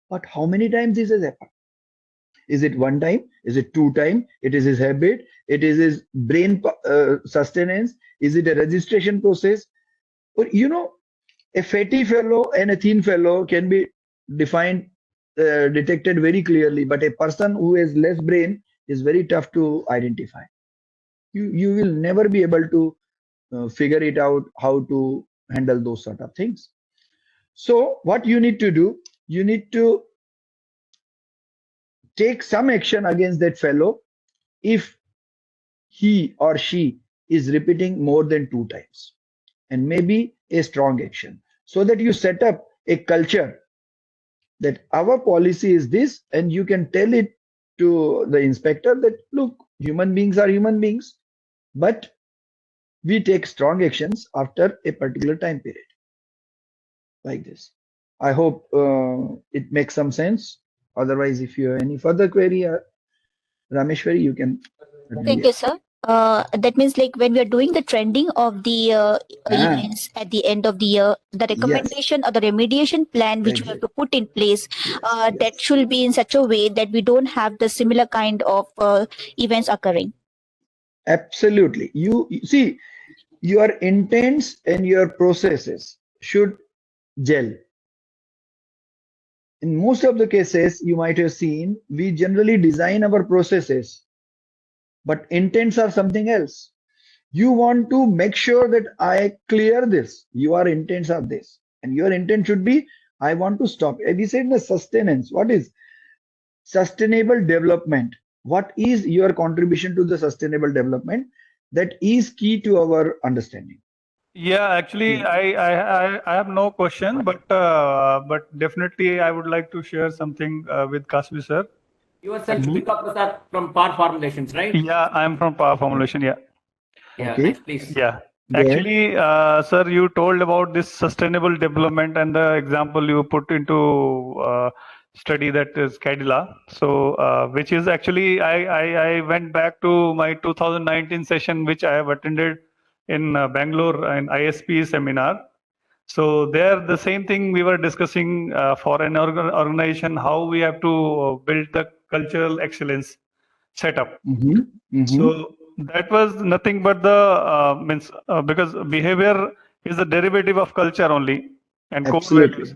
But how many times this has happened? Is it one time? Is it two time? It is his habit. It is his brain sustenance. Is it a registration process? Or a fatty fellow and a thin fellow can be defined, detected very clearly. But a person who has less brain is very tough to identify. You will never be able to figure it out how to handle those sort of things. So what you need to do, you need to take some action against that fellow if he or she is repeating more than 2 times, and maybe a strong action, so that you set up a culture that our policy is this, and you can tell it to the inspector that look, human beings are human beings, but we take strong actions after a particular time period, like this. I hope it makes some sense. Otherwise, if you have any further query, Rameshwari, you can Thank certainly you, ask. sir. That means like when we are doing the trending of the Ah, events at the end of the year, the yes, recommendation or the remediation plan which we have to exactly. put in place, Yes, that yes, should be in such a way that we don't have the similar kind of events occurring. absolutely. You see, your intents and your processes should gel. In most of the cases, you might have seen, we generally design our processes, but intents are something else. You want to make sure that I clear this. Your intents are this, and your intent should be, I want to stop. And we said the sustenance. What is sustainable development? What is your contribution to the sustainable development? That is key to our understanding. Yeah, actually, Yeah. I have no question, but definitely I would like to share something with Kasbi sir. Yourself, Actually, Deepak Prasad from Par Formulations, right? yeah, I'm from Power Formulation. Yeah, Yeah, Okay. next, please. yeah. Go ahead. Actually, sir, you told about this sustainable development and the example you put into study, that is Cadila. So, which is actually I went back to my 2019 session, which I have attended in Bangalore in ISP seminar. So there, the same thing we were discussing for an organization, how we have to build the cultural excellence setup. Mm-hmm. Mm-hmm. So that was nothing but the means because behavior is a derivative of culture only and core values. Absolutely.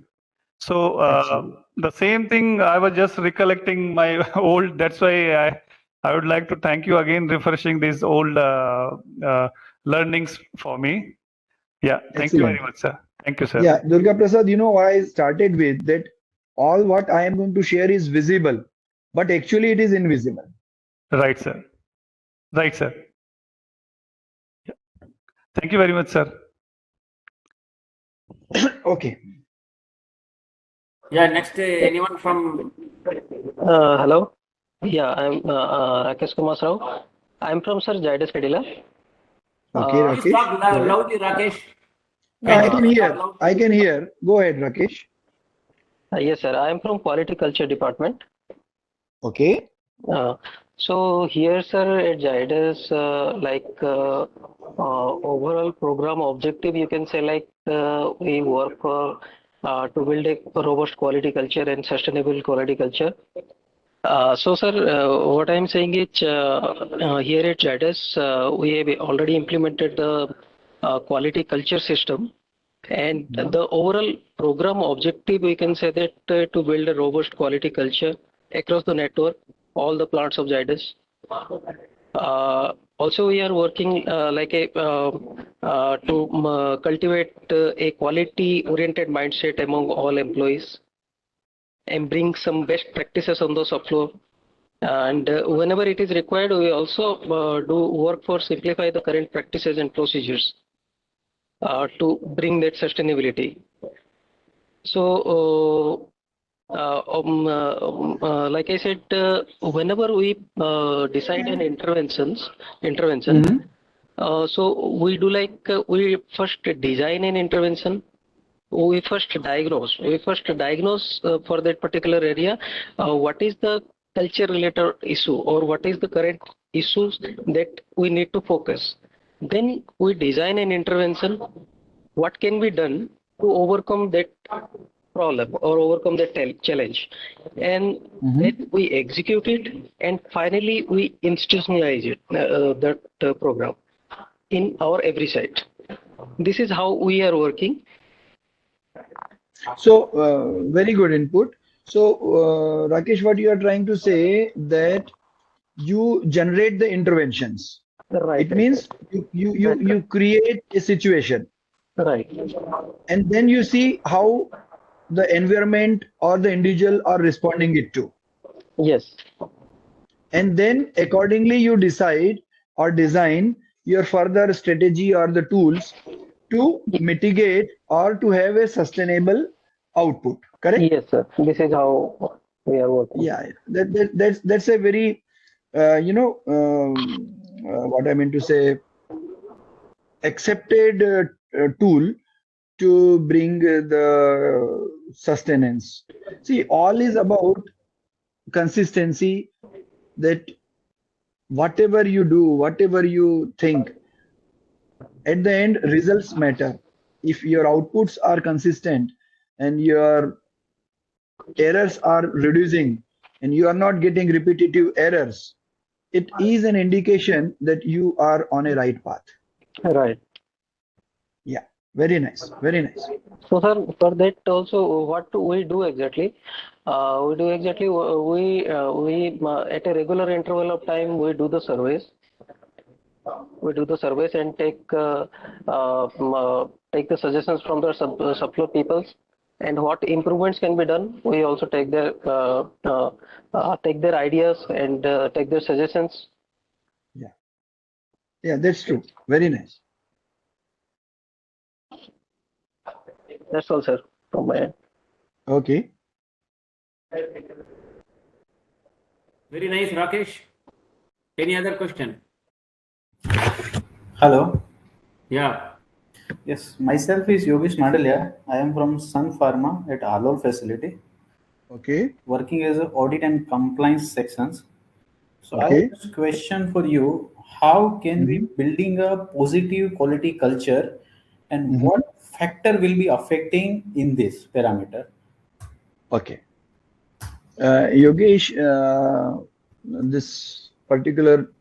So Absolutely. the same thing I was just recollecting my old. That's why I would like to thank you again, refreshing these old learnings for me. Yeah, thank you very Excellent. much, sir. Thank you, sir. Yeah, Durga Prasad, you know why I started with that all what I am going to share is visible, but actually it is invisible. Right, sir. Right, sir. Thank you very much, sir. Okay. Yeah, next, anyone from. Hello. Yeah, I'm Rakesh Kumar Rao. I'm from Sir Zydus Cadila. Okay, Uh, Please Rakesh. talk Go ahead. loudly, Rakesh. No, I can Talk hear. loudly. I can hear. Go ahead, Rakesh. yes, sir. I'm from Quality Culture Department. Okay. Uh, so here, sir, at Zydus, overall program objective, you can say we work for to build a robust quality culture and sustainable quality culture. So, sir, what I'm saying is here at Zydus, we have already implemented the quality culture system. And Mhm. the overall program objective, we can say that to build a robust quality culture across the network, all the plants of Zydus. Also, we are working to cultivate a quality-oriented mindset among all employees and bring some best practices on the shop floor. And whenever it is required, we also do work for simplify the current practices and procedures to bring that sustainability. So, like I said, whenever we decide an intervention, Mhm. so we do we first design an intervention. We first diagnose. We first diagnose for that particular area what is the culture related issue or what is the current issues that we need to focus. Then we design an intervention. What can be done to overcome that problem or overcome that challenge, and Mhm. then we execute it, and finally we institutionalize it that program in our every site. This is how we are working. So, very good input. So, Rakesh, what you are trying to say that you generate the interventions. Right, It right, means right. you create a situation, Right. and then you see how the environment or the individual are responding it to. Yes. and then accordingly you decide or design your further strategy or the tools to mitigate or to have a sustainable output. Correct? Yes, sir. This is how we are working. Yeah, that's a very what I mean to say, accepted tool to bring the sustenance. See, all is about consistency, that whatever you do, whatever you think, at the end, results matter. If your outputs are consistent and your errors are reducing and you are not getting repetitive errors, it is an indication that you are on a right path. Right. Yeah, very nice, very nice. So, sir, for that also, what do we do exactly? We do exactly at a regular interval of time we do the surveys. We do the surveys and take the suggestions from the subfloor peoples, and what improvements can be done. We also take their ideas and take their suggestions. Yeah, yeah, that's true. Very nice. That's all, sir, from my end. Okay. Very nice, Rakesh. Any other question? Hello. Yeah. Yes, myself is Yogesh Mandalia. I am from Sun Pharma at Halol facility, Okay. working as an audit and compliance sections. So I have Okay. a question for you. How can we Hmm. building a positive quality culture, and Hmm. what factor will be affecting in this parameter? Okay. Yogesh, this particular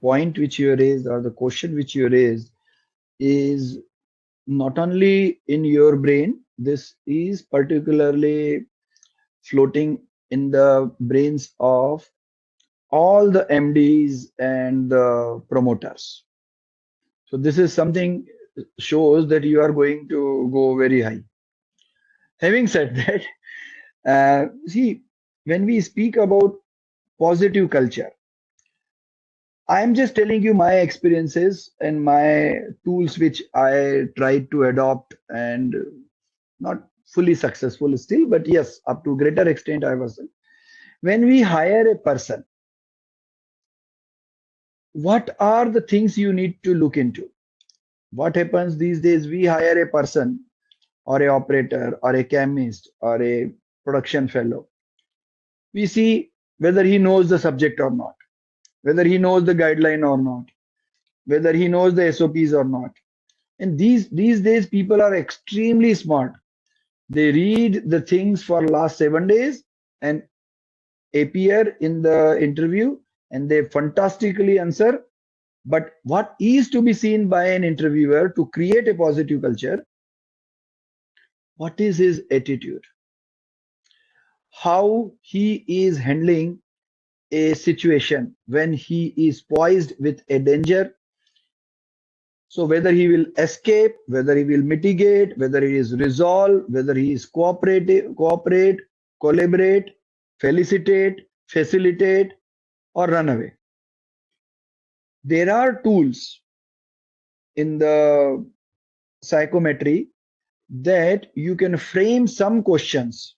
point which you raised or the question which you raised is not only in your brain, this is particularly floating in the brains of all the MDs and the promoters. So this is something shows that you are going to go very high. Having said that, see, when we speak about positive culture, I am just telling you my experiences and my tools which I tried to adopt and not fully successful still, but yes, up to greater extent I was. When we hire a person, what are the things you need to look into? What happens these days? We hire a person or a operator or a chemist or a production fellow. We see whether he knows the subject or not, whether he knows the guideline or not, whether he knows the SOPs or not. And these days people are extremely smart. They read the things for last 7 days and appear in the interview and they fantastically answer. But what is to be seen by an interviewer to create a positive culture? What is his attitude? How he is handling a situation when he is poised with a danger. So whether he will escape, whether he will mitigate, whether he is resolve, whether he is cooperate, collaborate, felicitate, facilitate, or run away. There are tools in the psychometry that you can frame some questions.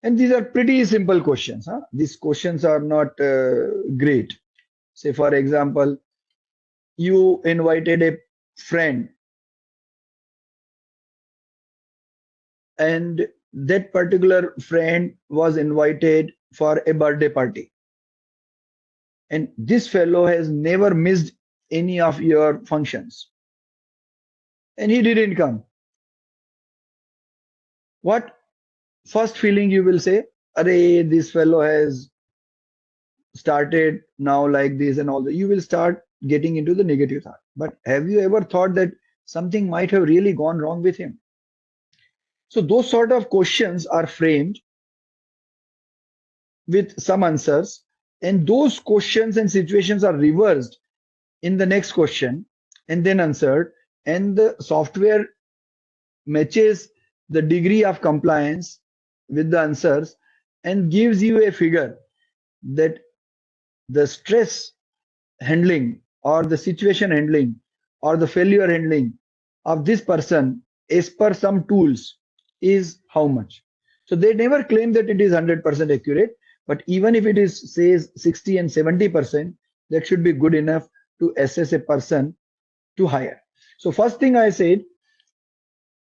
And these are pretty simple questions. Huh? These questions are not great. Say, for example, you invited a friend and that particular friend was invited for a birthday party. And this fellow has never missed any of your functions. And he didn't come. What first feeling you will say? Array, this fellow has started now like this and all that. You will start getting into the negative thought. But have you ever thought that something might have really gone wrong with him? So those sort of questions are framed with some answers, and those questions and situations are reversed in the next question and then answered, and the software matches the degree of compliance with the answers and gives you a figure that the stress handling or the situation handling or the failure handling of this person as per some tools is how much. So they never claim that it is 100% accurate, but even if it is says 60 and 70%, that should be good enough to assess a person to hire. So first thing I said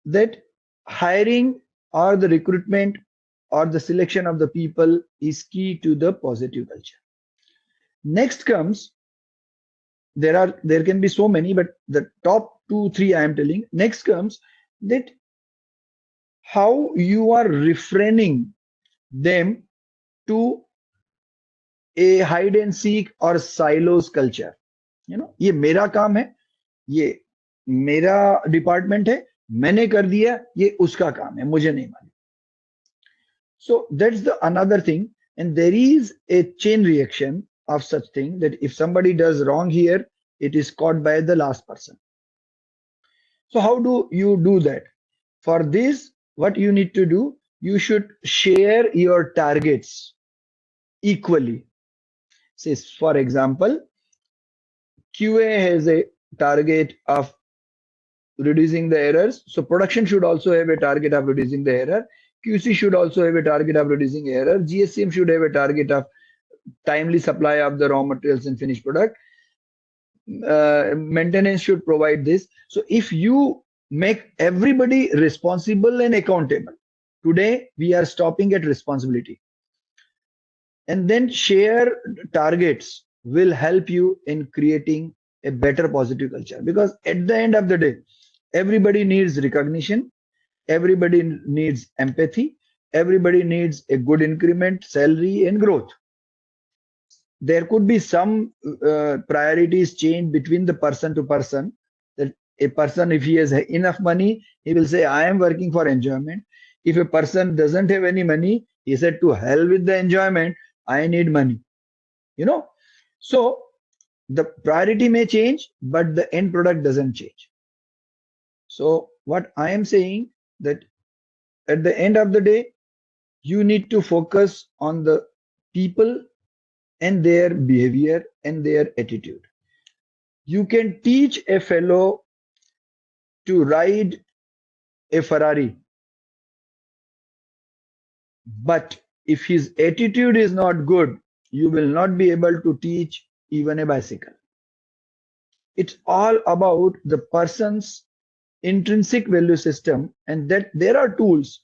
that hiring or the recruitment or the selection of the people is key to the positive culture. Next comes, there can be so many, but the top 2 3 I am telling. Next comes that how you are refraining them to a hide and seek or silos culture. ये मेरा काम है, ये मेरा department है, मैंने कर दिया, ये उसका काम है, मुझे नहीं मालूम. So that's the another thing, and there is a chain reaction of such thing that if somebody does wrong here, it is caught by the last person. So how do you do that? For this, what you need to do, you should share your targets equally. Say, for example, QA has a target of reducing the errors. So production should also have a target of reducing the error. QC should also have a target of reducing error. GSM should have a target of timely supply of the raw materials and finished product. Maintenance should provide this. So if you make everybody responsible and accountable, today we are stopping at responsibility, and then share targets will help you in creating a better positive culture, because at the end of the day everybody needs recognition, everybody needs empathy, everybody needs a good increment, salary and growth. There could be some priorities change between the person to person, that a person, if he has enough money, he will say I am working for enjoyment. If a person doesn't have any money, he said to hell with the enjoyment, I need money. So the priority may change, but the end product doesn't change. So what I am saying, that at the end of the day you need to focus on the people and their behavior and their attitude. You can teach a fellow to ride a Ferrari, but if his attitude is not good, you will not be able to teach even a bicycle. It's all about the person's intrinsic value system, and that there are tools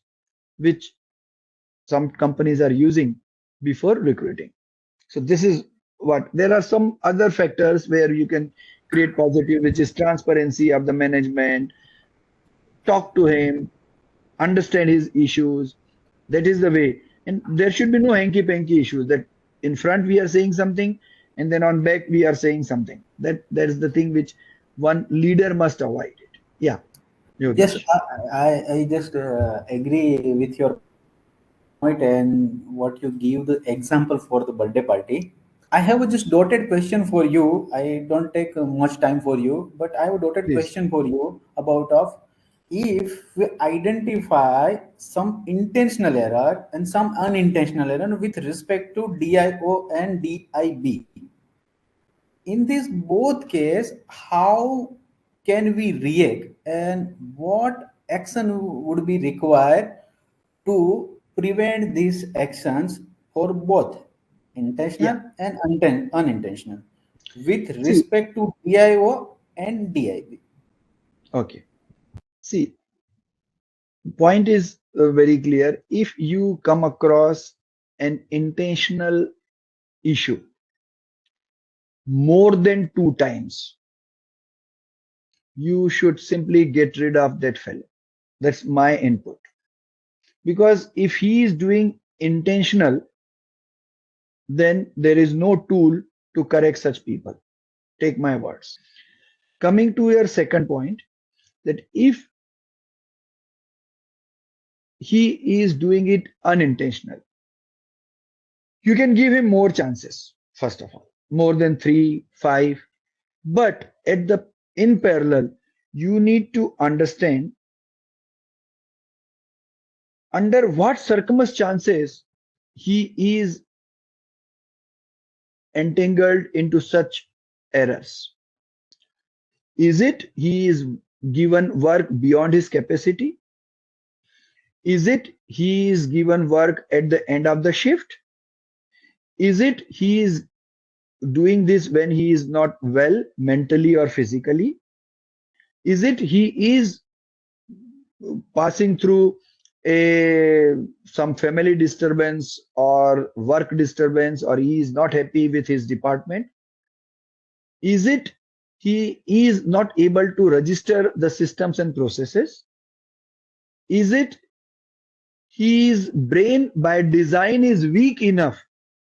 which some companies are using before recruiting. So this is what, there are some other factors where you can create positive, which is transparency of the management, talk to him, understand his issues. That is the way. And there should be no hanky panky issues, that in front we are saying something and then on back we are saying something. That is the thing which one leader must avoid it. Yeah. Yes, Yogesh. I just agree with your point and what you give the example for the birthday party. I have a just dotted question for you. I don't take much time for you, but I have a dotted Please. question for you about of if we identify some intentional error and some unintentional error with respect to DIO and DIB. In this both case, how can we react and what action would be required to prevent these actions for both Yeah. intentional and unintentional with See, respect to DIO and DIB? okay. See, point is very clear. If you come across an intentional issue more than 2 times, you should simply get rid of that fellow. That's my input. Because if he is doing intentional, then there is no tool to correct such people. Take my words. Coming to your second point, that if he is doing it unintentional, you can give him more chances, first of all, more than 3, 5. But in parallel, you need to understand under what circumstances he is entangled into such errors? Is it he is given work beyond his capacity? Is it he is given work at the end of the shift? Is it he is doing this when he is not well mentally or physically? Is it he is passing through a some family disturbance or work disturbance, or he is not happy with his department? Is it he is not able to register the systems and processes? Is it his brain by design is weak enough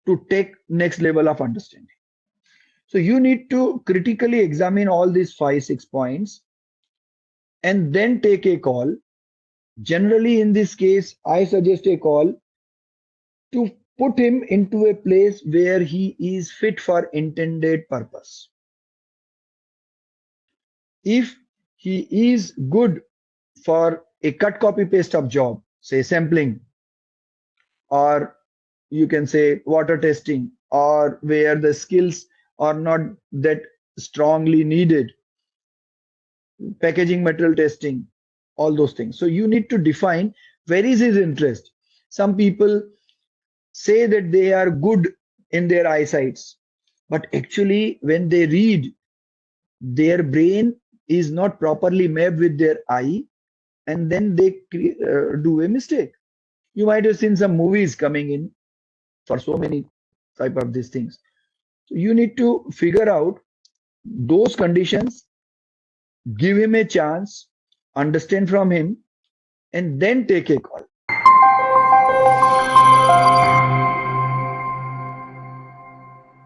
to take next level of understanding? So you need to critically examine all these 5-6 points and then take a call. Generally, in this case, I suggest a call to put him into a place where he is fit for intended purpose. If he is good for a cut copy paste of job, say sampling, or you can say water testing, or where the skills are not that strongly needed, packaging material testing, all those things. So you need to define where is his interest. Some people say that they are good in their eyesights, but actually when they read, their brain is not properly mapped with their eye, and then they do a mistake. You might have seen some movies coming in for so many type of these things. So you need to figure out those conditions, give him a chance, understand from him, and then take a call.